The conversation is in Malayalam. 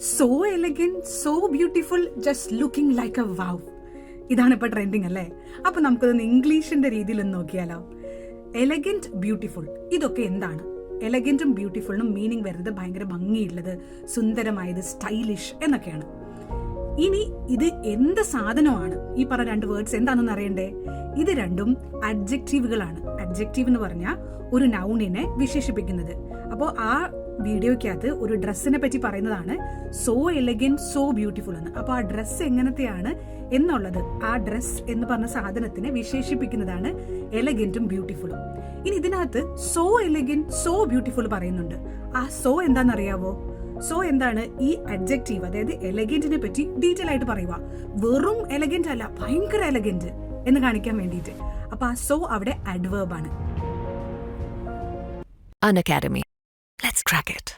So elegant, so beautiful, just looking like a wow. ഇതാണ് ഇപ്പൊ ട്രെൻഡിങ് അല്ലേ? അപ്പൊ നമുക്കതൊന്ന് ഇംഗ്ലീഷിന്റെ രീതിയിൽ ഒന്ന് നോക്കിയാലോ. എലഗന്റ്, ബ്യൂട്ടിഫുൾ, ഇതൊക്കെ എന്താണ്? എലഗന്റും ബ്യൂട്ടിഫുളിനും മീനിങ് വരുന്നത് ഭയങ്കര ഭംഗിയുള്ളത്, സുന്ദരമായത്, സ്റ്റൈലിഷ് എന്നൊക്കെയാണ്. ഇനി ഇത് എന്ത് സാധനമാണ്? ഈ പറഞ്ഞ രണ്ട് വേർഡ്സ് എന്താണെന്ന് അറിയണ്ടേ? ഇത് രണ്ടും അഡ്ജക്റ്റീവുകളാണ്. അഡ്ജക്റ്റീവ് എന്ന് പറഞ്ഞാൽ ഒരു നൗണിനെ വിശേഷിപ്പിക്കുന്നത്. അപ്പോൾ ആ വീഡിയോയ്ക്കകത്ത് ഒരു ഡ്രസ്സിനെ പറ്റി പറയുന്നതാണ് സോ എലഗന്റ്, സോ ബ്യൂട്ടിഫുൾ എന്ന്. അപ്പോൾ ആ ഡ്രസ്സ് എങ്ങനത്തെയാണ് എന്നുള്ളത്, ആ ഡ്രസ് എന്ന് പറഞ്ഞ സാധനത്തിനെ വിശേഷിപ്പിക്കുന്നതാണ് എലഗന്റും ബ്യൂട്ടിഫുളും. ഇനി ഇതിനകത്ത് സോ എലഗന്റ്, സോ ബ്യൂട്ടിഫുൾ പറയുന്നുണ്ട്. ആ സോ എന്താണെന്നറിയാവോ? സോ എന്താണ്? ഈ അഡ്ജക്റ്റീവ്, അതായത് എലഗന്റിനെ പറ്റി ഡീറ്റെയിൽ ആയിട്ട് പറയുക. വെറും എലഗന്റ് അല്ല, ഭയങ്കര എലഗന്റ് എന്ന് കാണിക്കാൻ വേണ്ടിയിട്ട്. അപ്പൊ ആ സോ അവിടെ അഡ്വേർബ് ആണ്. Unacademy. Let's crack it.